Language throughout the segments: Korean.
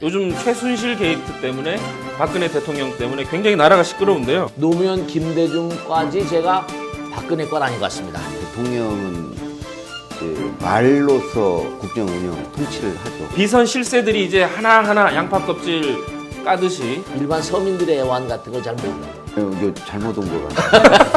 요즘 최순실 게이트 때문에 박근혜 대통령 때문에 굉장히 나라가 시끄러운데요. 노무현, 김대중까지 제가 박근혜 건 아닌 것 같습니다. 대통령은 그 말로서 국정 운영 통치를 하죠. 비선 실세들이 이제 하나하나 양파 껍질 까듯이 일반 서민들의 애환 같은 걸 잘 모릅니다. 이거 잘못 온 것 같아요.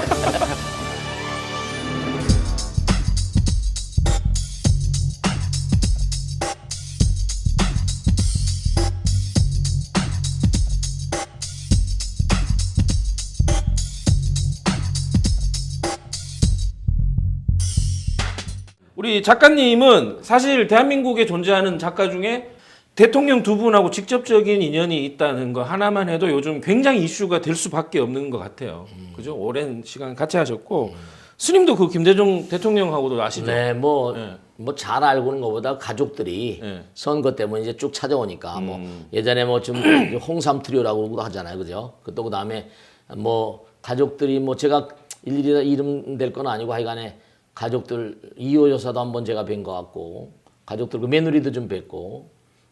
우리 작가님은 사실 대한민국에 존재하는 작가 중에 대통령 두 분하고 직접적인 인연이 있다는 거 하나만 해도 요즘 굉장히 이슈가 될 수밖에 없는 것 같아요. 그죠? 오랜 시간 같이 하셨고 스님도 그 김대중 대통령하고도 아시죠? 네, 뭐 네. 잘 알고는 것보다 가족들이 네. 선거 때문에 이제 쭉 찾아오니까 뭐 예전에 뭐 좀 홍삼 트리오라고 하잖아요, 그죠? 또 그다음에 뭐 가족들이 뭐 제가 일일이 다 이름 될 건 아니고 하여간에 가족들 이호 여사도 한번 제가 뵌 것 같고 가족들 그 며느리도 좀 뵀고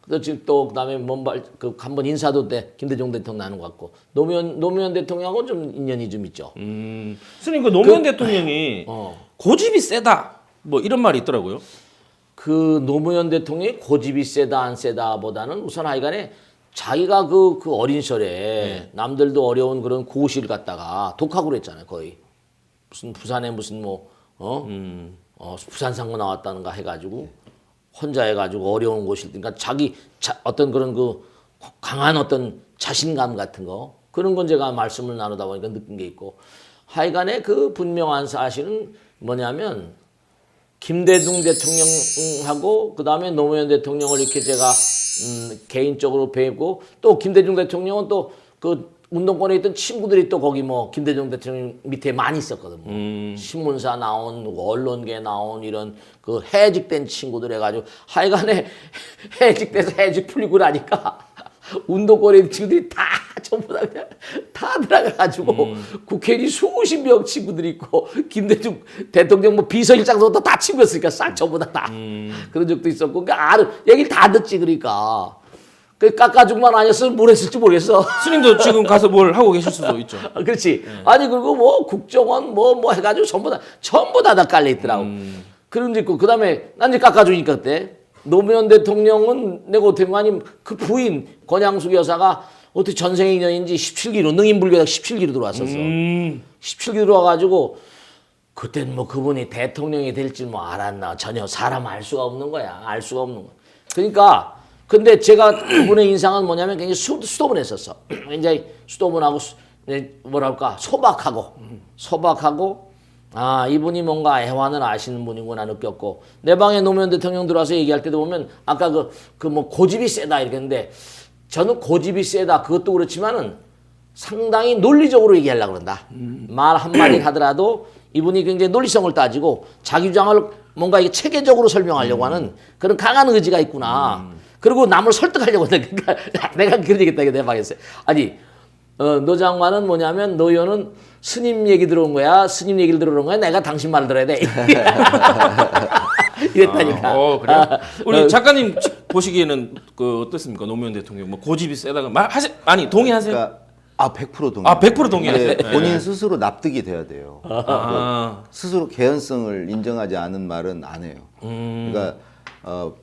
또 지금 또 그다음에 그 한번 인사도 때 김대중 대통령 나는 것 같고 노무현 대통령하고 좀 인연이 좀 있죠. 스님 그 노무현 대통령이 어. 고집이 세다 뭐 이런 말이 있더라고요. 그 노무현 대통령이 고집이 세다 안 세다보다는 우선 하여간에 자기가 그 어린 시절에 남들도 어려운 그런 고시를 갖다가 독학으로 했잖아요, 거의. 무슨 부산에 무슨 부산 상고 나왔다는가 해가지고 혼자 해가지고 어려운 곳일 그러니까 어떤 그런 그 강한 어떤 자신감 같은 거 그런 건 제가 말씀을 나누다 보니까 느낀 게 있고 하여간에 그 분명한 사실은 뭐냐면 김대중 대통령하고 그 다음에 노무현 대통령을 이렇게 제가 개인적으로 뵈고 또 김대중 대통령은 또 그 운동권에 있던 친구들이 또 거기 뭐 김대중 대통령 밑에 많이 있었거든. 뭐. 신문사 나온 언론계 나온 이런 그 해직된 친구들 해가지고 하여간에 해직돼서 해직 풀리고 나니까 운동권에 있는 친구들이 다 전부 다 그냥 다 들어가가지고 국회의원이 수십 명 친구들이 있고 김대중 대통령 뭐 비서실장도 다 친구였으니까 싹 전부 다 그런 적도 있었고 그러니까 얘기를 다 듣지 그러니까. 그 깎아주기만 아니었으면 뭘 했을지 모르겠어. 스님도 지금 가서 뭘 하고 계실 수도 있죠. 그렇지. 아니 그리고 뭐 국정원 뭐 해가지고 전부 다 깔려 있더라고. 그런 게 있고 그다음에 난 이제 깎아주니까 그때 노무현 대통령은 내가 어떻게 보면 그 부인 권양숙 여사가 어떻게 전생의 인연인지 17기로 능인불교다 17기로 들어왔었어. 17기로 들어와가지고 그때는 뭐 그분이 대통령이 될 줄 뭐 알았나 전혀 사람 알 수가 없는 거야. 알 수가 없는 거야. 그러니까. 근데 제가 그분의 인상은 뭐냐면 굉장히 수도분했었어. 굉장히 수도분하고 뭐랄까 소박하고 아 이분이 뭔가 애환을 아시는 분이구나 느꼈고 내 방에 노무현 대통령 들어와서 얘기할 때도 보면 아까 그 뭐 고집이 세다 이렇게 했는데 저는 고집이 세다 그것도 그렇지만은 상당히 논리적으로 얘기하려고 그런다. 말 한마디 하더라도 이분이 굉장히 논리성을 따지고 자기 주장을 뭔가 이게 체계적으로 설명하려고 하는 그런 강한 의지가 있구나. 그리고 남을 설득하려고 해. 그러니까 내가 그런 얘기 했다. 내 방에서. 아니, 노 장관은 뭐냐면 노 의원은 스님 얘기 들어온 거야. 스님 얘기를 들어온 거야. 내가 당신 말을 들어야 돼. 이랬다니까. 그래요? 우리 작가님 보시기에는 그 어떻습니까? 노무현 대통령 뭐 고집이 세다가 아니 동의하세요? 그러니까 100% 동의. 100% 동의하세요? 근데 본인 스스로 납득이 돼야 돼요. 아. 스스로 개연성을 인정하지 않은 말은 안 해요. 그러니까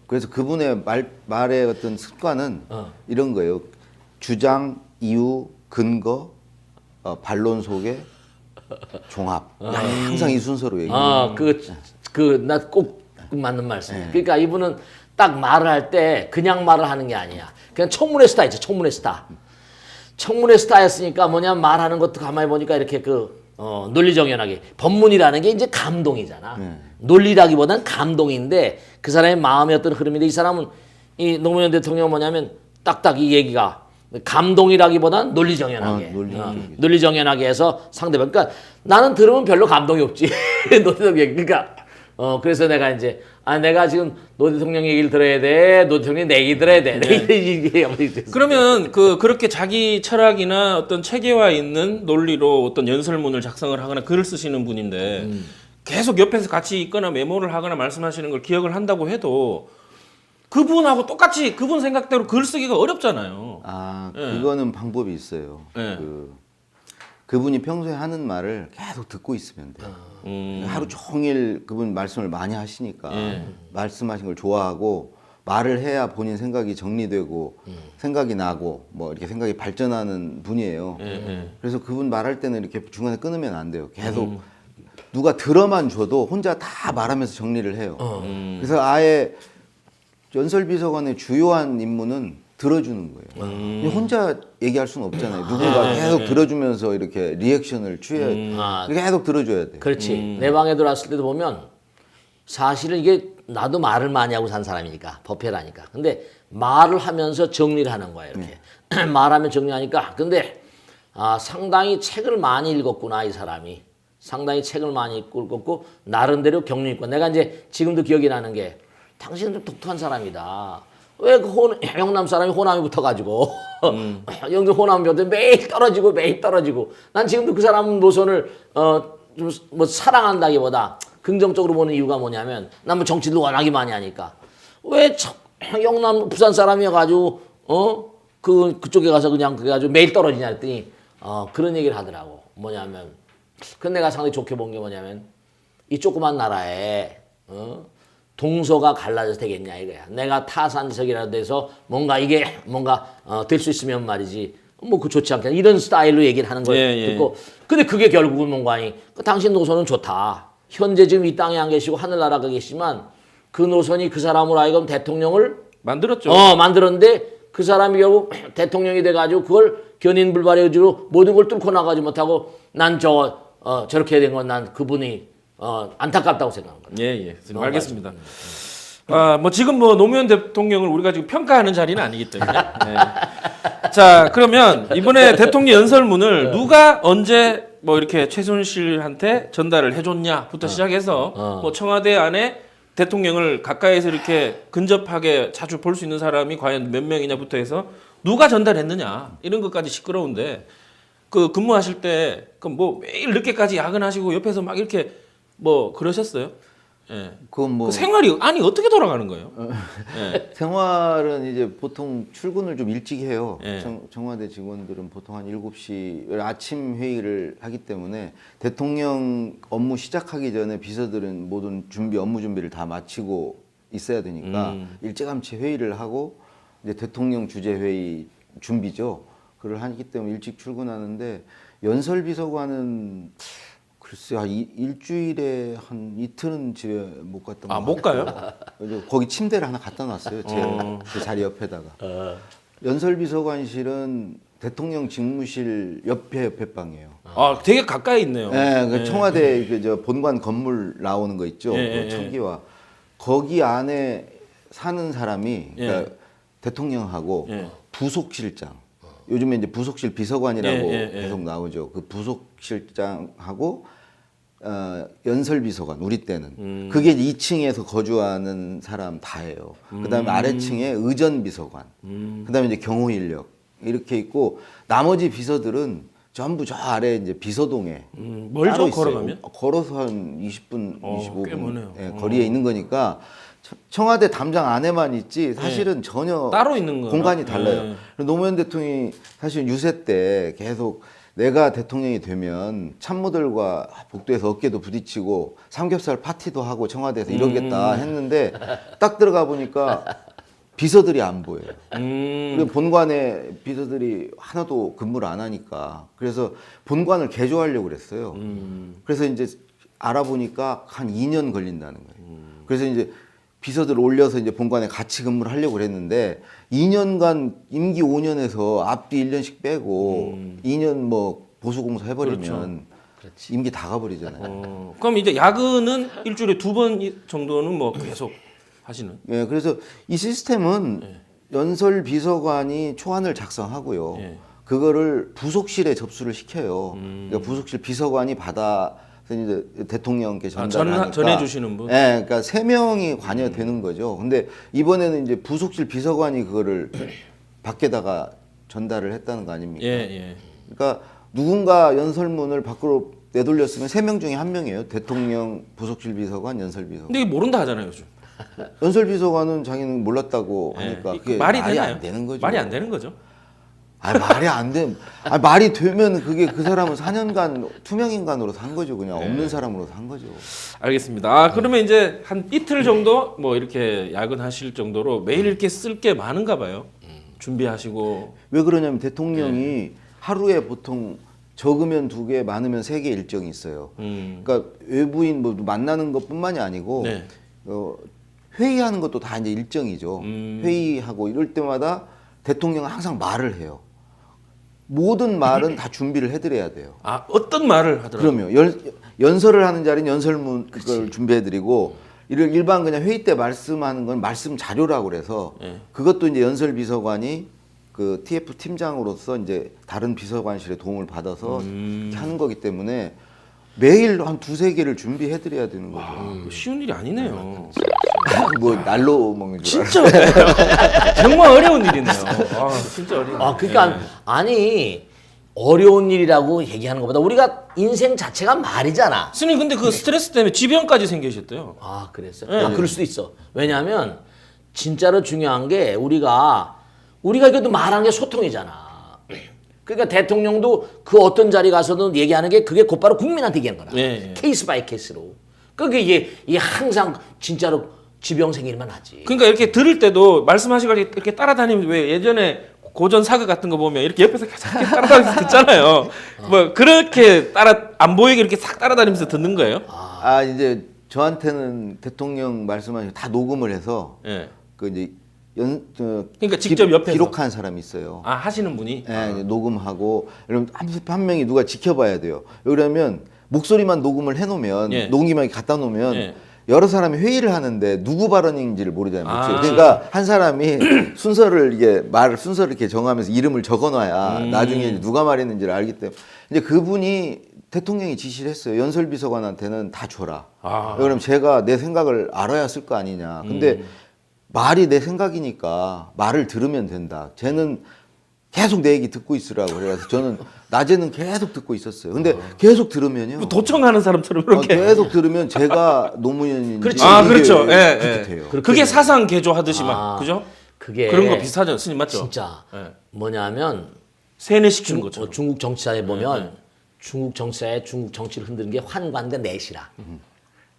그래서 그분의 말의 어떤 습관은 이런 거예요. 주장, 이유, 근거, 반론 속에 종합. 항상 이 순서로 얘기해요. 나 꼭 맞는 말씀. 그러니까 이분은 딱 말을 할 때 그냥 말을 하는 게 아니야. 그냥 청문회 스타 있죠. 청문회 스타. 청문회 스타였으니까 뭐냐면 말하는 것도 가만히 보니까 이렇게 논리정연하게 법문이라는 게 이제 감동이잖아. 논리라기보다는 감동인데 그 사람의 마음의 어떤 흐름인데 이 사람은 이 노무현 대통령 뭐냐면 딱딱 이 얘기가 감동이라기보다는 논리정연하게 논리정연하게 해서 상대방 그러니까 나는 들으면 별로 감동이 없지. 논리적 얘기 그러니까 그래서 내가 이제 내가 지금 노 대통령 얘기를 들어야 돼. 노 대통령 내 얘기 들어야 돼. 그러면 그렇게 자기 철학이나 어떤 체계화 있는 논리로 어떤 연설문을 작성을 하거나 글을 쓰시는 분인데 계속 옆에서 같이 있거나 메모를 하거나 말씀하시는 걸 기억을 한다고 해도 그분하고 똑같이 그분 생각대로 글 쓰기가 어렵잖아요. 아, 예. 그거는 방법이 있어요. 예. 그분이 평소에 하는 말을 계속 듣고 있으면 돼요. 하루 종일 그분 말씀을 많이 하시니까 말씀하신 걸 좋아하고 말을 해야 본인 생각이 정리되고 생각이 나고 뭐 이렇게 생각이 발전하는 분이에요. 그래서 그분 말할 때는 이렇게 중간에 끊으면 안 돼요. 계속 누가 들어만 줘도 혼자 다 말하면서 정리를 해요. 그래서 아예 연설비서관의 주요한 임무는 들어주는 거예요. 혼자 얘기할 수는 없잖아요. 누군가 계속 들어주면서 이렇게 리액션을 취해야 계속 들어줘야 돼. 그렇지. 내 방에 들어왔을 때도 보면 사실은 이게 나도 말을 많이 하고 산 사람이니까 법회라니까. 근데 말을 하면서 정리를 하는 거야 이렇게. 말하면 정리하니까. 근데 상당히 책을 많이 읽었구나 이 사람이. 상당히 책을 많이 읽었고 나름대로 경륜 있고. 내가 이제 지금도 기억이 나는 게 당신은 좀 독특한 사람이다. 왜 그 영남 사람이 호남에 붙어가지고 영도 호남 벼도 매일 떨어지고 난 지금도 그 사람 노선을 좀 뭐 사랑한다기보다 긍정적으로 보는 이유가 뭐냐면 난 뭐 정치도 워낙에 많이 하니까 왜 영남 부산 사람이어가지고 그쪽에 가서 그냥 그래가지고 매일 떨어지냐 했더니 그런 얘기를 하더라고. 뭐냐면 그 내가 상당히 좋게 본 게 뭐냐면 이 조그만 나라에 동서가 갈라져서 되겠냐 이거야. 내가 타산지석이라도 돼서 뭔가 될 수 있으면 말이지. 뭐 그 좋지 않겠냐 이런 스타일로 얘기를 하는 걸 듣고 근데 그게 결국은 뭔가 당신 노선은 좋다. 현재 지금 이 땅에 안 계시고 하늘나라가 계시지만 그 노선이 그 사람으로 하여금 대통령을 만들었죠. 만들었는데 그 사람이 결국 대통령이 돼가지고 그걸 견인불발의 의지로 모든 걸 뚫고 나가지 못하고 난 저렇게 된 건 난 그분이 안타깝다고 생각한 거예요. 예. 알겠습니다. 뭐 지금 뭐 노무현 대통령을 우리가 지금 평가하는 자리는 아니기 때문에. 자, 그러면 이번에 대통령 연설문을 누가 언제 뭐 이렇게 최순실한테 전달을 해줬냐부터 시작해서 뭐 청와대 안에 대통령을 가까이서 이렇게 근접하게 자주 볼 수 있는 사람이 과연 몇 명이냐부터 해서 누가 전달했느냐 이런 것까지 시끄러운데 그 근무하실 때 그 뭐 매일 늦게까지 야근하시고 옆에서 막 이렇게 뭐 그러셨어요? 예. 그건 뭐 그 생활이 아니 어떻게 돌아가는 거예요? 생활은 이제 보통 출근을 좀 일찍 해요. 예. 청와대 직원들은 보통 한 7시 아침 회의를 하기 때문에 대통령 업무 시작하기 전에 비서들은 모든 업무 준비를 다 마치고 있어야 되니까 일찌감치 회의를 하고 이제 대통령 주재 회의 준비죠. 그걸 하기 때문에 일찍 출근하는데 연설비서관은 글쎄, 일주일에 한 이틀은 집에 못 갔던 것 같아요. 못 가요? 그래서 거기 침대를 하나 갖다 놨어요. 제 자리 옆에다가. 연설비서관실은 대통령 직무실 옆에 방이에요. 되게 가까이 있네요. 네, 그 청와대 저 본관 건물 나오는 거 있죠. 그 청기와 거기 안에 사는 사람이 그러니까 대통령하고 부속실장. 요즘에 이제 부속실 비서관이라고 계속 나오죠. 그 부속실장하고 연설비서관 우리 때는 그게 2층에서 거주하는 사람 다예요. 그다음에 아래층에 의전비서관, 그다음에 이제 경호인력 이렇게 있고 나머지 비서들은 전부 저 아래 이제 비서동에 멀죠, 따로 있어요. 걸어가면? 걸어서 한 20분, 25분 꽤 머네요. 거리에 있는 거니까 청와대 담장 안에만 있지 사실은 전혀 따로 있는 거나? 공간이 달라요. 노무현 대통령이 사실 유세 때 계속 내가 대통령이 되면 참모들과 복도에서 어깨도 부딪히고 삼겹살 파티도 하고 청와대에서 이러겠다 했는데 딱 들어가 보니까 비서들이 안 보여요. 그리고 본관에 비서들이 하나도 근무를 안 하니까 그래서 본관을 개조하려고 그랬어요. 그래서 이제 알아보니까 한 2년 걸린다는 거예요. 그래서 이제 비서들 올려서 이제 본관에 같이 근무를 하려고 그랬는데 2년간 임기 5년에서 앞뒤 1년씩 빼고 2년 뭐 보수공사 해버리면 그렇지. 임기 다 가버리잖아요. 그럼 이제 야근은 일주일에 2번 정도는 뭐 계속 하시는? 예, 그래서 이 시스템은 연설 비서관이 초안을 작성하고요. 그거를 부속실에 접수를 시켜요. 그러니까 부속실 비서관이 받아 이제 대통령께 전달하니까 전해주시는 분. 예, 그러니까 3명이 관여되는 거죠. 근데 이번에는 이제 부속실 비서관이 그거를 밖에다가 전달을 했다는 거 아닙니까? 그러니까 누군가 연설문을 밖으로 내돌렸으면 3명 중에 1명이에요. 대통령, 부속실 비서관, 연설 비서관. 근데 이게 모른다 하잖아요, 요즘. 연설비서관은 자기는 몰랐다고 하니까 예. 그게 말이 말이 되나요? 안 되는 거죠. 말이 안 되는 거죠. 말이 안 돼. 말이 되면 그게 그 사람은 4년간 투명인간으로 산 거죠. 그냥 없는 사람으로 산 거죠. 알겠습니다. 그러면 이제 한 이틀 정도 뭐 이렇게 야근하실 정도로 매일 이렇게 쓸 게 많은가 봐요. 준비하시고. 왜 그러냐면 대통령이 하루에 보통 적으면 2개, 많으면 3개 일정이 있어요. 그러니까 외부인 뭐 만나는 것뿐만이 아니고 네. 회의하는 것도 다 이제 일정이죠. 회의하고 이럴 때마다 대통령은 항상 말을 해요. 모든 말은 다 준비를 해드려야 돼요. 아, 어떤 말을 하더라고요. 그럼요. 연설을 하는 자리는 연설문 그걸 준비해드리고 일반 그냥 회의 때 말씀하는 건 말씀 자료라고 그래서 그것도 이제 연설비서관이 그 TF 팀장으로서 이제 다른 비서관실의 도움을 받아서 이렇게 하는 거기 때문에 매일 한 2-3개를 준비해드려야 되는 거죠. 뭐 쉬운 일이 아니네요. 뭐 날로 먹는 줄 알아요. 진짜 정말 어려운 일이네요. 아, 진짜 어려운. 그러니까 아니 어려운 일이라고 얘기하는 것보다 우리가 인생 자체가 말이잖아. 스님 근데 그 스트레스 때문에 지병까지 생기셨대요. 아, 그랬어요? 그럴 수도 있어. 왜냐하면 진짜로 중요한 게 우리가 그래도 말하는 게 소통이잖아. 그러니까 대통령도 그 어떤 자리 가서든 얘기하는 게 그게 곧바로 국민한테 얘기하는 거라. 예. 케이스 바이 케이스로. 그러니까 이게 항상 진짜로 지병 생길만 하지. 그러니까 이렇게 들을 때도 말씀하시고 이렇게 따라다니면 왜 예전에 고전 사극 같은 거 보면 이렇게 옆에서 계속 이렇게 따라다니면서 듣잖아요. 뭐 그렇게 안 보이게 이렇게 싹 따라다니면서 듣는 거예요? 이제 저한테는 대통령 말씀하신 다 녹음을 해서 예. 그 이제 그러니까 직접 옆에서 기록한 사람이 있어요. 아, 하시는 분이? 예, 이제 녹음하고 그럼 한 명이 누가 지켜봐야 돼요. 그러면 목소리만 녹음을 해놓으면 예. 녹음기만 갖다 놓으면 예. 여러 사람이 회의를 하는데 누구 발언인지를 모르잖아요. 아. 목소리. 그러니까 한 사람이 순서를 이렇게 정하면서 이름을 적어놔야 나중에 누가 말했는지를 알기 때문에 이제 그분이 대통령이 지시를 했어요. 연설비서관한테는 다 줘라. 그럼 제가 내 생각을 알아야 쓸 거 아니냐. 근데 말이 내 생각이니까 말을 들으면 된다. 쟤는 계속 내 얘기 듣고 있으라고 그래서 저는 낮에는 계속 듣고 있었어요. 근데 계속 들으면요. 뭐 도청하는 사람처럼 이렇게. 계속 들으면 제가 노무현인지 그렇지. 그렇죠. 이게 예, 그렇게 돼요. 그게 사상 개조하듯이 막 그죠? 그게 그런 거 비슷하죠, 스님 맞죠? 진짜 예. 뭐냐면 세뇌시키는 것처럼. 중국 정치사에 보면 중국 정치사에 중국 정치를 흔드는 게 환관과 내시라.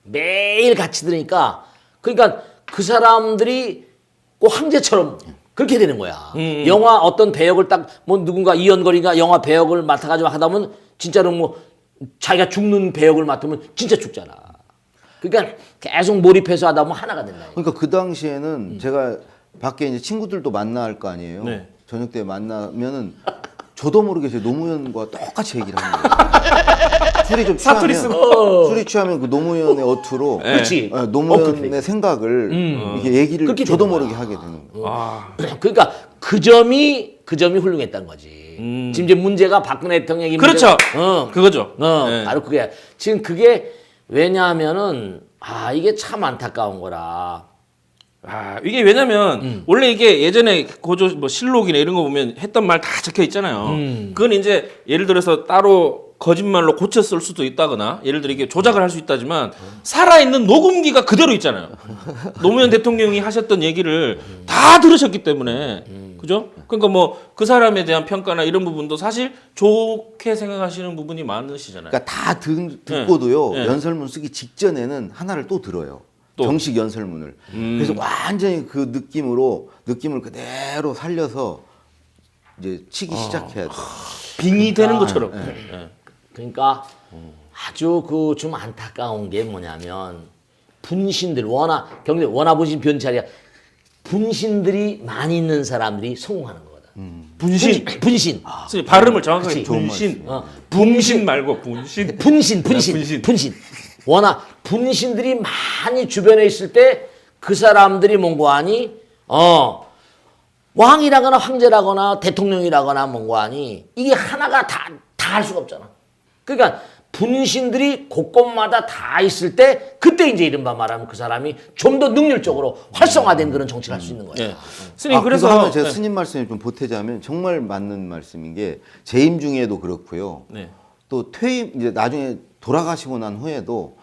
매일 같이 들으니까 그러니까 그 사람들이 꼭 황제처럼 그렇게 되는 거야. 영화 어떤 배역을 딱 뭐 누군가 이연걸이가 영화 배역을 맡아가지고 하다 보면 진짜로 뭐 자기가 죽는 배역을 맡으면 진짜 죽잖아. 그러니까 계속 몰입해서 하다 보면 하나가 된다. 그러니까 그 당시에는 제가 밖에 이제 친구들도 만날 거 아니에요. 네. 저녁 때 만나면은 저도 모르게 제 노무현과 똑같이 얘기를 하는 거예요. 술이 좀 사투리 취하면 술이 취하면 그 노무현의 어투로 그렇지. 노무현의 생각을 이렇게 얘기를 그렇게 저도 되는 모르게 거야. 하게 되는 거예요. 아, 그러니까 그 점이 훌륭했다는 거지. 지금 이제 문제가 박근혜 대통령이 그렇죠. 문제가- 그거죠. 네. 바로 그게 지금 그게 왜냐하면은 이게 참 안타까운 거라. 이게 왜냐면 원래 이게 예전에 고조 뭐 실록이나 이런 거 보면 했던 말 다 적혀 있잖아요. 그건 이제 예를 들어서 따로 거짓말로 고쳤을 수도 있다거나 예를 들어 이게 조작을 할 수 있다지만 살아있는 녹음기가 그대로 있잖아요. 노무현 대통령이 하셨던 얘기를 다 들으셨기 때문에 그죠? 그러니까 뭐 그 사람에 대한 평가나 이런 부분도 사실 좋게 생각하시는 부분이 많으시잖아요. 그러니까 다 듣고도요. 네. 연설문 쓰기 직전에는 하나를 또 들어요. 또? 정식 연설문을. 그래서 완전히 그 느낌을 그대로 살려서 이제 치기 시작해야 돼요. 빙의 되는 것처럼. 그러니까 아주 그 좀 안타까운 게 뭐냐면 분신들 원화분신 변찰이야. 분신들이 많이 있는 사람들이 성공하는 거거든. 분신. 분신. 선생님, 발음을 정확하게 그치. 분신. 분신 말고 분신. 분신. 워낙 분신들이 많이 주변에 있을 때 그 사람들이 뭔고 하니 왕이라거나 황제라거나 대통령이라거나 뭔고 하니 이게 하나가 다 할 수가 없잖아. 그러니까 분신들이 곳곳마다 다 있을 때 그때 이제 이른바 말하면 그 사람이 좀 더 능률적으로 활성화된 그런 정치를 할 수 있는 거야. 예. 스님 그래서 그래서 하나 제가 스님 말씀에 좀 보태자면 정말 맞는 말씀인 게 재임 중에도 그렇고요. 네. 또 퇴임 이제 나중에 돌아가시고 난 후에도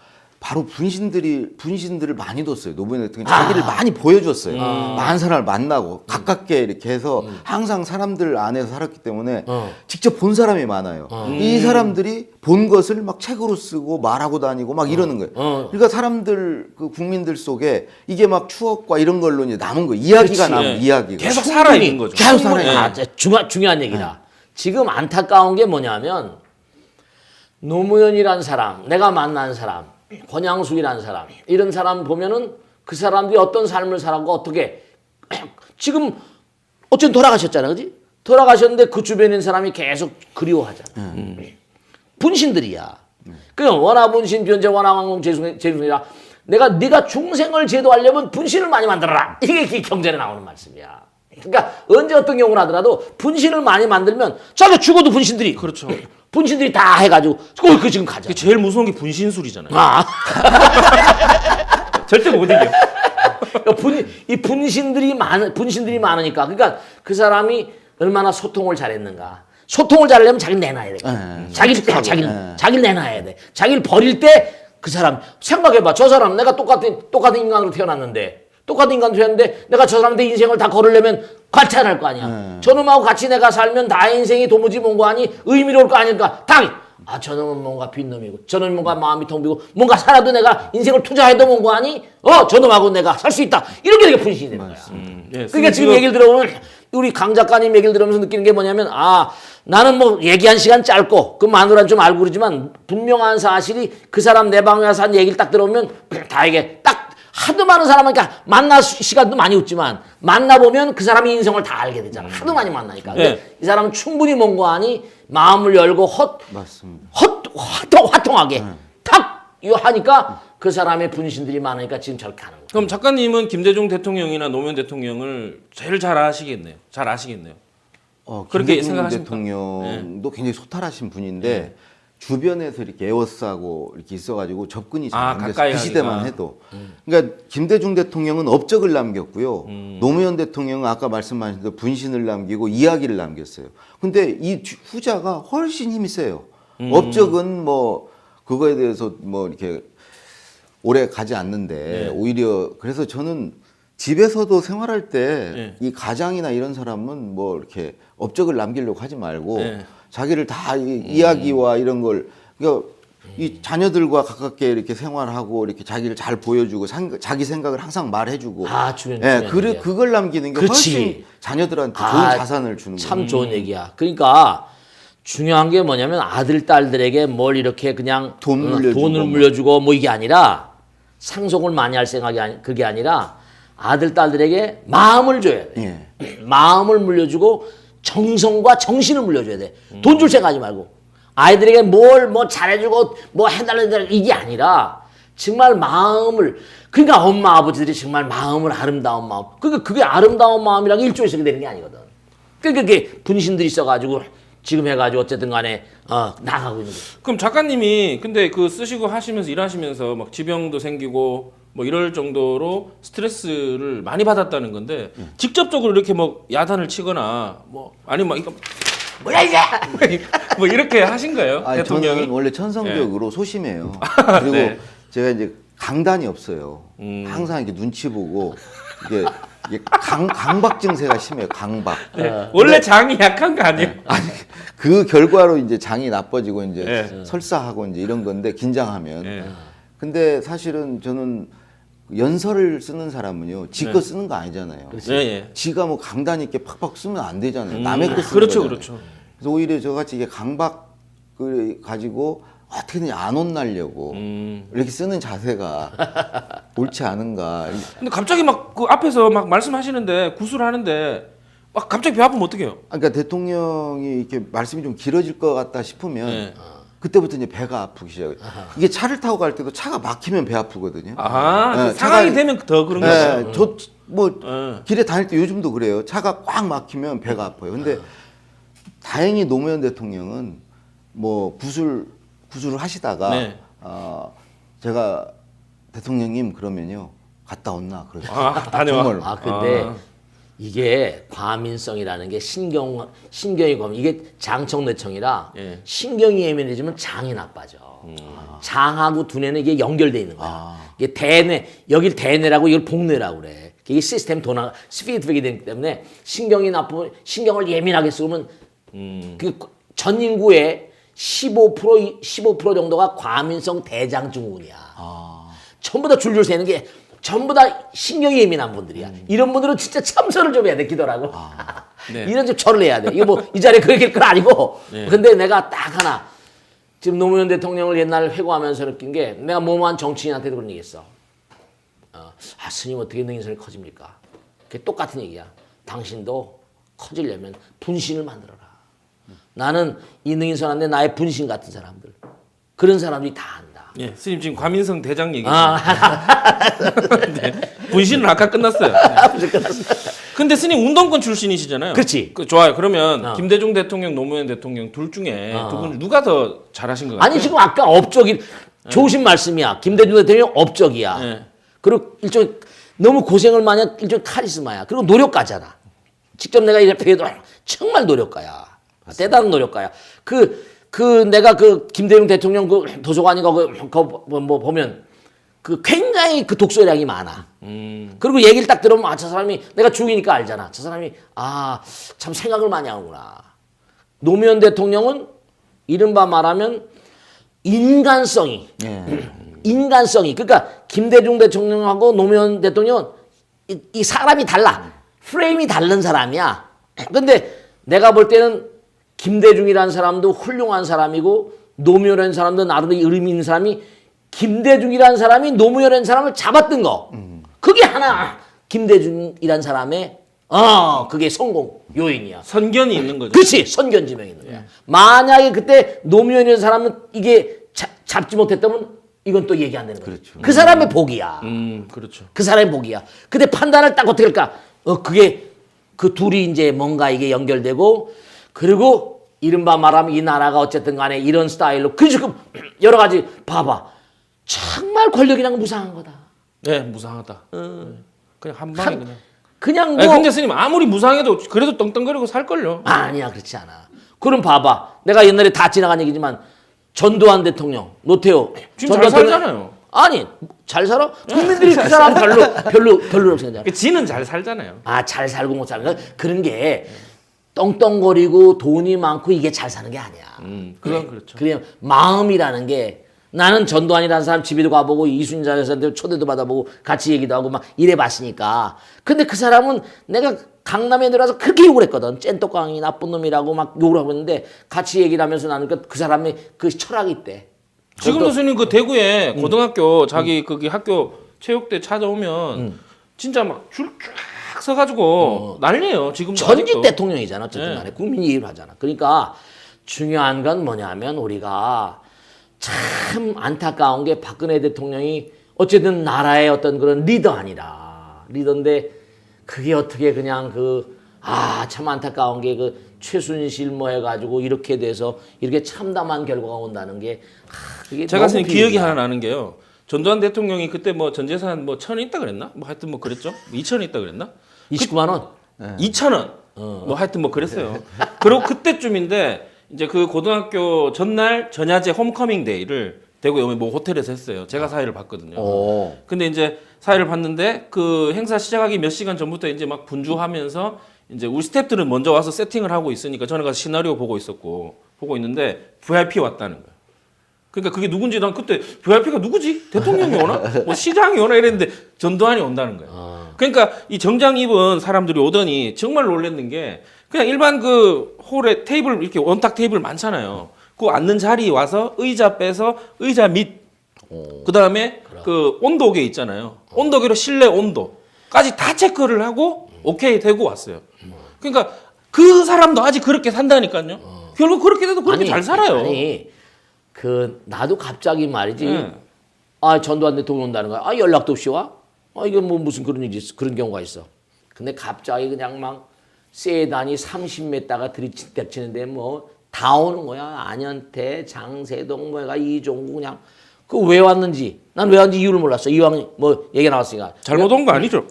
바로 분신들을 많이 뒀어요. 노무현 대통령이 자기를 많이 보여줬어요. 많은 사람을 만나고 가깝게 이렇게 해서 항상 사람들 안에서 살았기 때문에 직접 본 사람이 많아요. 이 사람들이 본 것을 막 책으로 쓰고 말하고 다니고 막 이러는 거예요. 그러니까 사람들 그 국민들 속에 이게 막 추억과 이런 걸로 이제 남은 거예요. 이야기가 남은 이야기가 계속 살아 있는 거죠. 계속 살아 있는 아, 중요한 얘기다. 지금 안타까운 게 뭐냐면 노무현이란 사람, 내가 만난 사람, 권양숙이라는 사람, 이런 사람 보면은 그 사람들이 어떤 삶을 살았고 어떻게 지금 어쨌든 돌아가셨잖아, 그지? 돌아가셨는데 그 주변에 있는 사람이 계속 그리워하잖아. 분신들이야. 그냥 원화분신, 변제, 원화왕공, 재중이라 네가 중생을 제도하려면 분신을 많이 만들어라. 이게 경전에 나오는 말씀이야. 그러니까 언제 어떤 경우를 하더라도 분신을 많이 만들면 자기가 죽어도 분신들이 그렇죠. 분신들이 다 해가지고 그 지금 가자. 제일 무서운 게 분신술이잖아요. 아. 절대 못 이겨. 이 분신들이 많으니까 그러니까 그 사람이 얼마나 소통을 잘했는가. 소통을 잘하려면 자기를 내놔야 돼. 자기를 내놔야 돼. 자기를 버릴 때 그 사람 생각해봐. 저 사람 내가 똑같은 인간으로 태어났는데 내가 저 사람한테 인생을 다 걸으려면 과찬할 거 아니야. 저놈하고 같이 내가 살면 나의 인생이 도무지 뭔가 아니 의미로울 거 아닐까. 당연히 저놈은 뭔가 빈놈이고 저놈은 뭔가 마음이 텅 비고 뭔가 살아도 내가 인생을 투자해도 뭔가 아니 저놈하고 내가 살 수 있다. 이렇게 내가 분신이 되는 거야. 예, 그러니까 지금 얘기를 들어보면 우리 강 작가님 얘기를 들으면서 느끼는 게 뭐냐면 나는 뭐 얘기한 시간 짧고 그 마누라는 좀 알고 그러지만 분명한 사실이 그 사람 내 방에 와서 한 얘기를 딱 들어보면 다 이게 딱 하도 많은 사람이니까 만날 시간도 많이 없지만 만나보면 그 사람의 인생을 다 알게 되잖아. 하도 많이 만나니까. 근데 이 사람은 충분히 뭔가 아니 마음을 열고 맞습니다. 화통하게 탁 이거 하니까 그 사람의 분신들이 많으니까 지금 저렇게 하는 거야. 그럼 작가님은 김대중 대통령이나 노무현 대통령을 제일 잘 아시겠네요. 그렇게 김대중 생각하십니까? 대통령도 굉장히 소탈하신 분인데 주변에서 이렇게 에워싸고 이렇게 있어가지고 접근이 잘 안 됐어요. 가까이 그 시대만 하니까. 해도. 그러니까 김대중 대통령은 업적을 남겼고요. 노무현 대통령은 아까 말씀하신 대로 분신을 남기고 이야기를 남겼어요. 근데 이 후자가 훨씬 힘이 세요. 업적은 뭐 그거에 대해서 뭐 이렇게 오래 가지 않는데 오히려 그래서 저는 집에서도 생활할 때 이 가장이나 이런 사람은 뭐 이렇게 업적을 남기려고 하지 말고 자기를 다 이야기와 이런 걸 그러니까 이 자녀들과 가깝게 이렇게 생활하고 이렇게 자기를 잘 보여주고 자기 생각을 항상 말해주고 그걸 남기는 게 훨씬 자녀들한테 좋은 자산을 주는 거예요. 참 좋은 얘기야. 그러니까 중요한 게 뭐냐면 아들 딸들에게 뭘 이렇게 그냥 돈을 물려주고 뭐 이게 아니라 상속을 많이 할 생각이 그게 아니라 아들 딸들에게 마음을 줘야 돼. 마음을 물려주고 정성과 정신을 물려줘야 돼. 돈 줄 생각하지 말고 아이들에게 뭘 뭐 잘해주고 뭐 해달라는 이게 아니라 정말 마음을 그러니까 엄마 아버지들이 정말 마음을 아름다운 마음 그게 아름다운 마음이라는 게 일조에서 되는 게 아니거든. 그러니까 그게 분신들이 있어가지고 지금 해가지고 어쨌든 간에 나가고 있는 거죠. 그럼 작가님이 근데 그 쓰시고 하시면서 일하시면서 막 지병도 생기고 뭐 이럴 정도로 스트레스를 많이 받았다는 건데 직접적으로 이렇게 뭐 야단을 치거나 뭐 아니면 막 이거 뭐야 이게 뭐 이렇게 하신 거예요? 대통령이? 저는 원래 천성적으로 소심해요. 그리고 제가 이제 강단이 없어요. 항상 이렇게 눈치 보고 이게 강박 증세가 심해요. 강박. 원래 장이 약한 거 아니에요? 아니 그 결과로 이제 장이 나빠지고 이제 설사하고 이제 이런 건데 긴장하면. 근데 사실은 저는 연설을 쓰는 사람은요, 지 거 쓰는 거 아니잖아요. 지가 뭐 강단 있게 팍팍 쓰면 안 되잖아요. 남의 거 쓰는 거잖아요. 그래서 오히려 저같이 이게 강박을 가지고 어떻게든 안 혼나려고 이렇게 쓰는 자세가 옳지 않은가. 근데 갑자기 막 그 앞에서 막 말씀하시는데 구술을 하는데 막 갑자기 배 아프면 어떡해요? 그러니까 대통령이 이렇게 말씀이 좀 길어질 것 같다 싶으면 그때부터 이제 배가 아프기 시작해요. 이게 차를 타고 갈 때도 차가 막히면 배 아프거든요. 그 상황이 되면 더 그런 거죠. 저 뭐 길에 다닐 때 요즘도 그래요. 차가 꽉 막히면 배가 아파요. 근데 다행히 노무현 대통령은 뭐 구술을 하시다가 제가 대통령님 그러면요 갔다 온나 그러죠. 다녀와. 근데 이게 과민성이라는 게 신경이 과민. 이게 장청뇌청이라 예. 신경이 예민해지면 장이 나빠져. 장하고 두뇌는 이게 연결돼 있는 거야. 이게 대뇌, 여길 대뇌라고 이걸 복뇌라고 그래. 이게 시스템 도나 피드백이 되기 때문에 신경이 나쁘면 신경을 예민하게 쓰면 그 전 인구의 15% 정도가 과민성 대장증후군이야. 전부 다 줄줄 새는 게 전부 다 신경이 예민한 분들이야. 이런 분들은 진짜 참선을 좀 해야 돼, 기도라고. 네. 이런 좀 절을 해야 돼. 이거 뭐 이 자리에 그렇게 건 아니고. 네. 근데 내가 딱 하나 지금 노무현 대통령을 옛날 회고하면서 느낀 게 내가 뭐뭐한 정치인한테도 그런 얘기했어. 스님 어떻게 능인선이 커집니까? 그게 똑같은 얘기야. 당신도 커지려면 분신을 만들어라. 나는 이 능인선한테 나의 분신 같은 사람들. 그런 사람들이 다 한다. 예, 스님 지금 과민성 대장 얘기. 아, 네. 분신은 아까 끝났어요. 근데 스님 운동권 출신이시잖아요. 그렇지. 좋아요. 그러면 김대중 대통령, 노무현 대통령 둘 중에 두 분 누가 더 잘하신 것 같아요? 아니 지금 아까 업적이 좋으신 말씀이야. 김대중 대통령 업적이야. 네. 그리고 일종 너무 고생을 많이 한 일종 카리스마야. 그리고 노력가잖아. 직접 내가 이렇게 해도 정말 노력가야. 대단한 노력가야. 내가 그 김대중 대통령 그 도서관인가 뭐 보면 그 굉장히 그 독서량이 많아. 그리고 얘기를 딱 들으면 저 사람이 내가 중이니까 알잖아. 저 사람이 참 생각을 많이 하구나. 노무현 대통령은 이른바 말하면 인간성이 그러니까 김대중 대통령하고 노무현 대통령은 이 사람이 달라. 프레임이 다른 사람이야. 근데 내가 볼 때는 김대중이라는 사람도 훌륭한 사람이고 노무현이라는 사람도 나름대로 의미 있는 사람이 김대중이라는 사람이 노무현이라는 사람을 잡았던 거. 그게 하나 김대중이라는 사람의 그게 성공 요인이야. 선견이 있는 거죠. 그렇지. 선견지명이 있는 거야. 만약에 그때 노무현이라는 사람은 이게 잡지 못했다면 이건 또 얘기 안 되는 거야. 그렇죠. 그 사람의 복이야. 그렇죠. 그 사람의 복이야. 근데 판단을 딱 어떻게 할까? 그게 그 둘이 이제 뭔가 이게 연결되고 그리고 이른바 말하면 이 나라가 어쨌든 간에 이런 스타일로 그 지금 여러 가지 봐봐. 정말 권력이란 무상한 거다. 네, 무상하다. 그냥 한 방에 그냥 아니, 근데 스님 아무리 무상해도 그래도 떵떵거리고 살걸요. 아니야 그렇지 않아. 그럼 봐봐. 내가 옛날에 다 지나간 얘기지만 전두환 대통령, 노태우 지금 잘 살잖아요. 아니 잘 살아? 국민들이 그 사람 별로 생각하잖아. 지는 잘 살잖아요. 잘 살고 못 사는 거 그런 게 떵떵거리고 돈이 많고 이게 잘 사는 게 아니야. 그건 그렇죠. 그냥 마음이라는 게 나는 전두환이라는 사람 집에도 가보고 이순자 여사한테 초대도 받아보고 같이 얘기도 하고 막 이래봤으니까. 근데 그 사람은 내가 강남에 들어가서 그렇게 욕을 했거든. 쨘떡강이 나쁜 놈이라고 막 욕을 하고 있는데 같이 얘기를 하면서 나는 그 사람의 그 철학이 있대. 지금도 스님 그 대구에 고등학교 자기 거기 학교 체육대 찾아오면 진짜 막 줄 쫙 서가지고 난리예요. 지금도 전직 아직도. 대통령이잖아. 어쨌든 네. 간에 국민이 이해를 하잖아. 그러니까 중요한 건 뭐냐면 우리가 참 안타까운 게 박근혜 대통령이 어쨌든 나라의 어떤 그런 리더 아니라 리더인데 그게 어떻게 그냥 참 안타까운 게 그 최순실 뭐 해가지고 이렇게 돼서 이렇게 참담한 결과가 온다는 게 그게 제가 너무 스님 기억이 비극이야. 하나 나는 게요. 전두환 대통령이 그때 뭐 전재산 뭐 1,000원 있다 그랬나? 뭐 하여튼 뭐 그랬죠. 2,000원 있다 그랬나? 29만 원. 2,000원. 뭐 하여튼 뭐 그랬어요. 그리고 그때쯤인데 이제 그 고등학교 전날 전야제 홈커밍 데이를 대구에 뭐 호텔에서 했어요. 제가 사회를 봤거든요. 근데 이제 사회를 봤는데 그 행사 시작하기 몇 시간 전부터 이제 막 분주하면서 이제 우리 스태프들은 먼저 와서 세팅을 하고 있으니까 저는 가서 시나리오 보고 있는데 VIP 왔다는 거예요. 그러니까 그게 누군지 난 그때 VIP가 누구지? 대통령이 오나? 뭐 시장이 오나 이랬는데 전두환이 온다는 거예요. 그러니까 이 정장 입은 사람들이 오더니 정말 놀랬는 게 그냥 일반 그 홀에 테이블 이렇게 원탁 테이블 많잖아요. 그 앉는 자리 와서 의자 빼서 의자 밑 그다음에 그 온도계 있잖아요. 온도계로 실내 온도까지 다 체크를 하고 오케이 되고 왔어요. 그러니까 그 사람도 아직 그렇게 산다니까요. 결국 그렇게 돼도 그렇게 잘 살아요. 아니 나도 갑자기 말이지. 네. 전두환 대통령 온다는 거야. 연락도 없이 와? 이게 뭐 무슨 그런 일이 있어. 그런 경우가 있어. 근데 갑자기 그냥 막 세단이 30m가 들이치는데 뭐 다 오는 거야. 안현태, 장세동, 뭐가 이종구 그냥 그 왜 왔는지 난 왜 왔는지 이유를 몰랐어. 이왕 뭐 얘기 나왔으니까. 잘못 온 거 아니죠?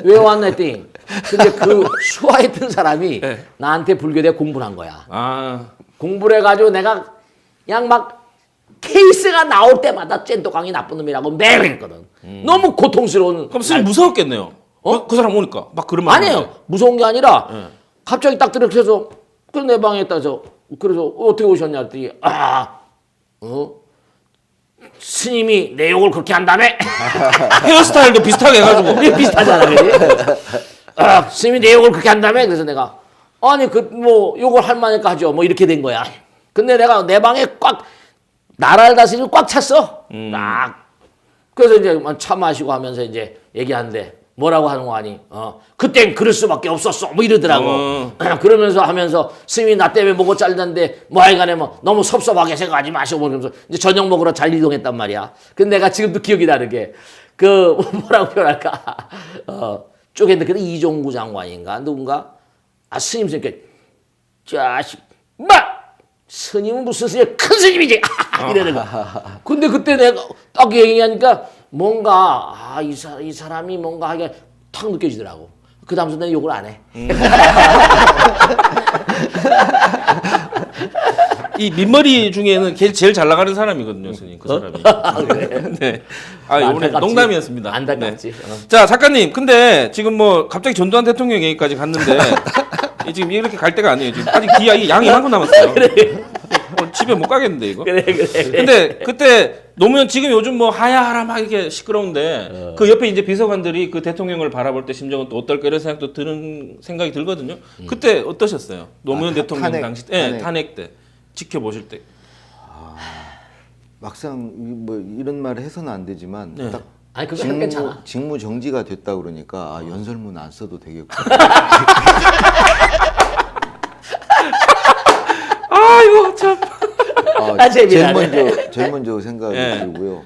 왜 왔나 했더니 근데 그 수화했던 사람이 네. 나한테 불교대 공부를 한 거야. 아, 공부를 해가지고 내가 그냥 막 케이스가 나올 때마다 쨘또강이 나쁜 놈이라고 매일 했거든. 너무 고통스러운. 그럼 스님 무서웠겠네요. 그 사람 오니까 막 그러면 아니에요. 무서운 게 아니라 갑자기 딱 들어서 그 내 방에 따서 그래서 어떻게 오셨냐 했더니 스님이 내 욕을 그렇게 한다며? 헤어스타일도 비슷하게 해가지고. 이게 비슷하잖아, 그지? 스님이 내 욕을 그렇게 한다며? 그래서 내가 아니 그 뭐 욕을 할 만하니까 하죠. 뭐 이렇게 된 거야. 근데 내가 내 방에 꽉 나라를 다스리고 꽉 찼어. 딱. 그래서 이제 차 마시고 하면서 이제 얘기하는데 뭐라고 하는 거 아니? 그땐 그럴 수밖에 없었어. 뭐 이러더라고. 그러면서 하면서 스님이 나 때문에 먹고 잘렸는데 뭐 하여간에 뭐 너무 섭섭하게 생각하지 마시고 그러면서 이제 저녁 먹으러 잘 이동했단 말이야. 근데 내가 지금도 기억이 나는 게 그 뭐라고 표현할까? 쪼개는데 그때 이종구 장관인가 누군가 스님 스님께 자식 마 스님은 무슨 스님 큰 스님이지 이러는 거야. 근데 그때 내가 딱 얘기하니까 뭔가 이 사람이 뭔가 하게 탁 느껴지더라고. 그 다음부터 내가 욕을 안 해. 이 민머리 중에는 제일 잘 나가는 사람이거든요, 스님. 그 사람이. 그래? 네. 이번에 안타깝지. 농담이었습니다. 안타깝지. 네. 자, 작가님. 근데 지금 뭐 갑자기 전두환 대통령 얘기까지 갔는데 지금 이렇게 갈 때가 아니에요. 지금 아직 양이 이만큼 남았어요. 집에 못 가겠는데 이거. 그래. 근데 그때 노무현 지금 요즘 뭐 하야하라 막 이렇게 시끄러운데 그 옆에 이제 비서관들이 그 대통령을 바라볼 때 심정은 또 어떨까 이런 생각도 드는 생각이 들거든요. 그때 어떠셨어요? 노무현 대통령 당시 때 탄핵 때 지켜보실 때. 막상 뭐 이런 말을 해서는 안 되지만 네. 딱 아니 그거 괜찮아. 직무 정지가 됐다 그러니까 연설문 안 써도 되겠구나. 이거 참. 제일 먼저 생각이 네. 들고요.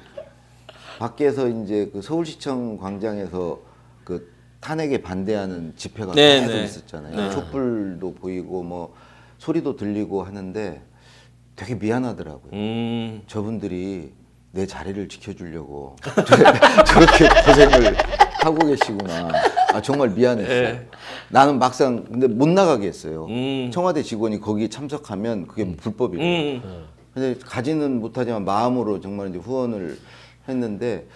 밖에서 이제 그 서울시청 광장에서 그 탄핵에 반대하는 집회가 네, 계속 네. 있었잖아요. 네. 촛불도 보이고 뭐 소리도 들리고 하는데 되게 미안하더라고요. 저분들이 내 자리를 지켜주려고 저렇게 고생을 하고 계시구나. 정말 미안했어요. 네. 나는 막상 근데 못 나가게 했어요. 청와대 직원이 거기 참석하면 그게 불법이에요. 근데 가지는 못하지만 마음으로 정말 이제 후원을 했는데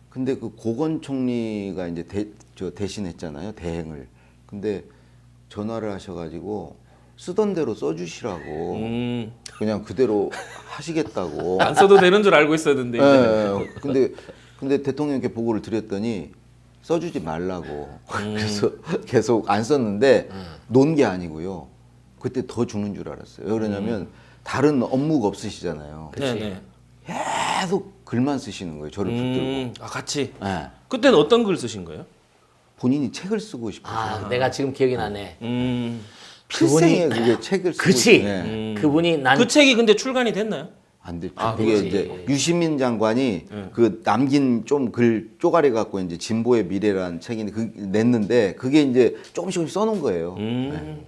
근데 그 고건 총리가 이제 대신했잖아요. 대행을. 근데 전화를 하셔가지고 쓰던 대로 써주시라고 그냥 그대로 하시겠다고. 안 써도 되는 줄 알고 있었는데. 근데 대통령께 보고를 드렸더니 써주지 말라고. 그래서 계속 안 썼는데 논 게 아니고요. 그때 더 죽는 줄 알았어요. 왜 그러냐면 다른 업무가 없으시잖아요. 네네. 계속 글만 쓰시는 거예요. 저를 붙들고. 같이. 네. 그때는 어떤 글 쓰신 거예요? 본인이 책을 쓰고 싶어서. 내가 지금 기억이 나네. 필생에 그게 책을 쓰고 그치. 네. 그분이 난 그 책이 근데 출간이 됐나요? 안 됐죠. 그게 그렇지. 이제 유시민 장관이 그 남긴 좀 글 쪼가리 갖고 이제 진보의 미래라는 책인데 그 냈는데 그게 이제 조금씩 써놓은 거예요. 네.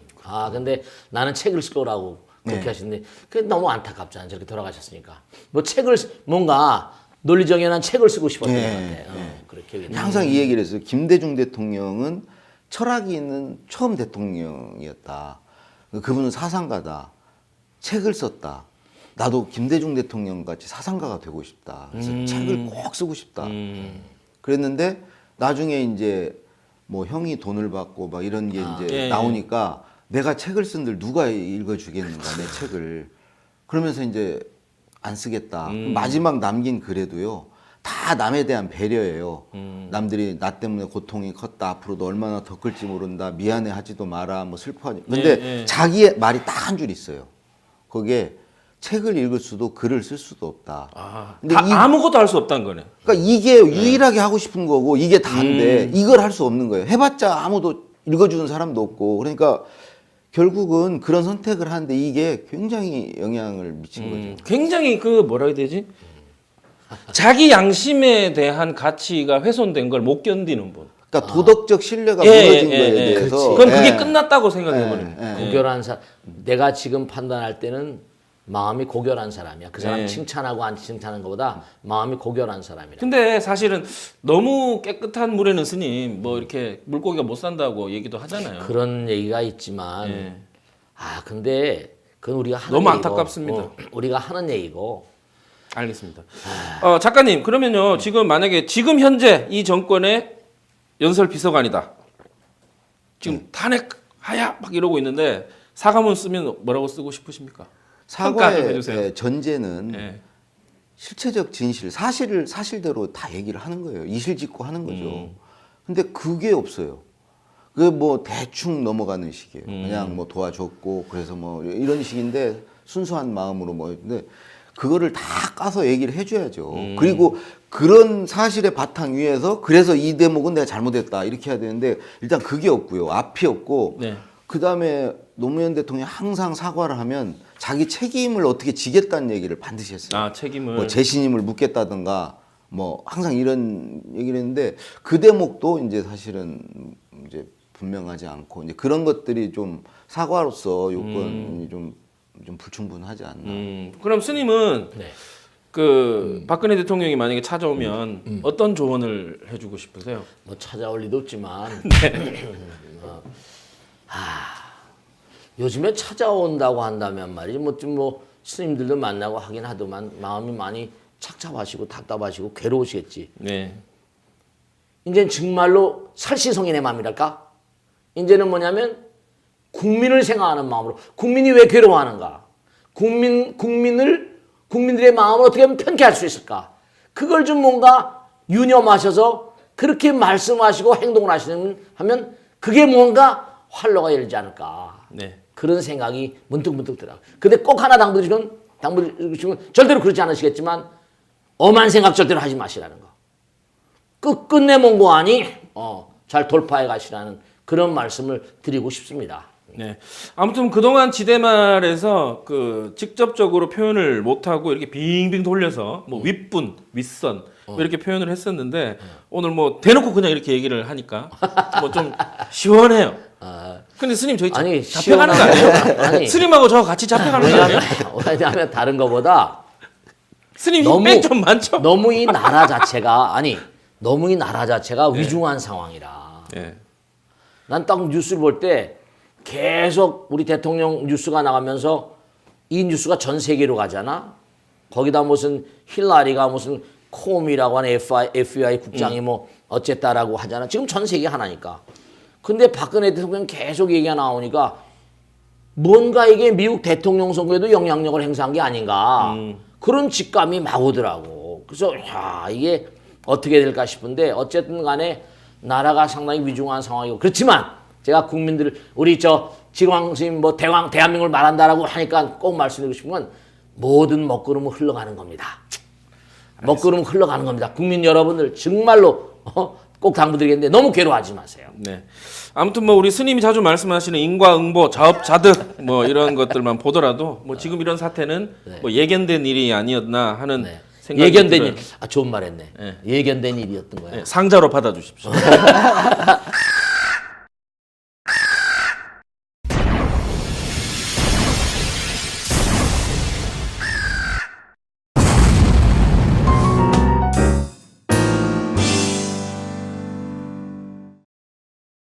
근데 나는 책을 쓸 거라고 그렇게 네. 하시는데 그게 너무 안타깝잖아. 저렇게 돌아가셨으니까. 뭐 책을 뭔가 논리정연한 책을 쓰고 싶었던 네, 것 같아. 그렇게 기억이 나. 항상 이 얘기를 했어요. 김대중 대통령은 철학이 있는 처음 대통령이었다. 그분은 사상가다. 책을 썼다. 나도 김대중 대통령 같이 사상가가 되고 싶다. 그래서 책을 꼭 쓰고 싶다. 그랬는데 나중에 이제 뭐 형이 돈을 받고 막 이런 게 이제 나오니까 내가 책을 쓴들 누가 읽어주겠는가 내 책을. 그러면서 이제 안 쓰겠다. 마지막 남긴 글에도요. 다 남에 대한 배려예요. 남들이 나 때문에 고통이 컸다. 앞으로도 얼마나 더 클지 모른다. 미안해 하지도 마라. 뭐 슬퍼하지. 근데 자기의 말이 딱 한 줄 있어요. 거기에 책을 읽을 수도 글을 쓸 수도 없다. 근데 아무것도 할 수 없다는 거네. 그러니까 이게 유일하게 하고 싶은 거고 이게 다인데 이걸 할 수 없는 거예요. 해봤자 아무도 읽어주는 사람도 없고. 그러니까 결국은 그런 선택을 하는데 이게 굉장히 영향을 미친 거죠. 굉장히 그 뭐라 해야 되지? 자기 양심에 대한 가치가 훼손된 걸 못 견디는 분. 그러니까 도덕적 신뢰가 무너진 거에 대해서 그럼 그게 끝났다고 생각해버려요. 무결한 내가 지금 판단할 때는 마음이 고결한 사람이야. 그 사람 네. 칭찬하고 안 칭찬하는 것보다 마음이 고결한 사람이라. 근데 사실은 너무 깨끗한 물에는 스님 뭐 이렇게 물고기가 못 산다고 얘기도 하잖아요. 그런 얘기가 있지만 예. 근데 그건 우리가 하는 너무 얘기고, 안타깝습니다. 우리가 하는 얘기고. 알겠습니다. 작가님 그러면요 지금 만약에 지금 현재 이 정권의 연설 비서관이다. 지금 탄핵하야 막 이러고 있는데 사과문 쓰면 뭐라고 쓰고 싶으십니까? 평가 좀 해주세요. 사과의 전제는 예. 실체적 진실, 사실대로 다 얘기를 하는 거예요. 이실직고 하는 거죠. 근데 그게 없어요. 그 뭐 대충 넘어가는 식이에요. 그냥 뭐 도와줬고 그래서 뭐 이런 식인데 순수한 마음으로 뭐 근데 그거를 다 까서 얘기를 해줘야죠. 그리고 그런 사실의 바탕 위에서 그래서 이 대목은 내가 잘못했다 이렇게 해야 되는데 일단 그게 없고요. 앞이 없고 네. 그 다음에 노무현 대통령이 항상 사과를 하면 자기 책임을 어떻게 지겠다는 얘기를 반드시 했어요. 아 책임을 뭐 재신임을 묻겠다든가 뭐 항상 이런 얘기를 했는데 그 대목도 이제 사실은 이제 분명하지 않고 이제 그런 것들이 좀 사과로서 요건이 좀 불충분하지 않나. 그럼 스님은 네. 그 박근혜 대통령이 만약에 찾아오면 어떤 조언을 해주고 싶으세요? 뭐 찾아올 리도 없지만 요즘에 찾아온다고 한다면 말이지 뭐 스님들도 만나고 하긴 하더만 마음이 많이 착잡하시고 답답하시고 괴로우시겠지. 네. 이제는 정말로 살시성인의 마음이랄까? 이제는 뭐냐면 국민을 생각하는 마음으로 국민이 왜 괴로워하는가? 국민들의 마음을 어떻게 하면 편케할 수 있을까? 그걸 좀 뭔가 유념하셔서 그렇게 말씀하시고 행동을 하면 그게 뭔가 활로가 열리지 않을까? 네. 그런 생각이 문득문득 들어요. 근데 꼭 하나 당부드리면 절대로 그렇지 않으시겠지만 엄한 생각 절대로 하지 마시라는 거. 끝끝내 몽고하니 잘 돌파해 가시라는 그런 말씀을 드리고 싶습니다. 네. 아무튼 그동안 지대말에서 그 직접적으로 표현을 못하고 이렇게 빙빙 돌려서 뭐 윗분, 윗선 뭐 이렇게 표현을 했었는데 오늘 뭐 대놓고 그냥 이렇게 얘기를 하니까 뭐 좀 시원해요. 근데 스님 저희 아니, 잡혀가는 거 아니에요? 아니. 스님하고 저 같이 잡혀가는 거 아니에요? 왜냐하면 다른 거보다 스님 너무- 힘백 좀 많죠? 너무 이 나라 자체가 위중한 상황이라. 네. 난 딱 뉴스를 볼 때 계속 우리 대통령 뉴스가 나가면서 이 뉴스가 전 세계로 가잖아. 거기다 무슨 힐라리가 무슨 코미라고 하는 FBI 국장이 뭐 어쨌다라고 하잖아. 지금 전 세계 하나니까. 근데 박근혜 대통령 계속 얘기가 나오니까 뭔가 이게 미국 대통령 선거에도 영향력을 행사한 게 아닌가. 그런 직감이 막 오더라고. 그래서 이게 어떻게 될까 싶은데 어쨌든 간에 나라가 상당히 위중한 상황이고 그렇지만 제가 국민들을 우리 지광스님 뭐 대한민국을 말한다라고 하니까 꼭 말씀드리고 싶은 건 모든 먹구름은 흘러가는 겁니다. 먹구름은 흘러가는 겁니다. 국민 여러분들 정말로 꼭 당부드리겠는데 너무 괴로워하지 마세요. 네. 아무튼 뭐 우리 스님이 자주 말씀하시는 인과응보, 자업자득 뭐 이런 것들만 보더라도 뭐 지금 이런 사태는 뭐 예견된 일이 아니었나 하는 생각이 예견된 들어요. 일. 좋은 말 했네. 예견된 일이었던 거야. 네, 상자로 받아주십시오.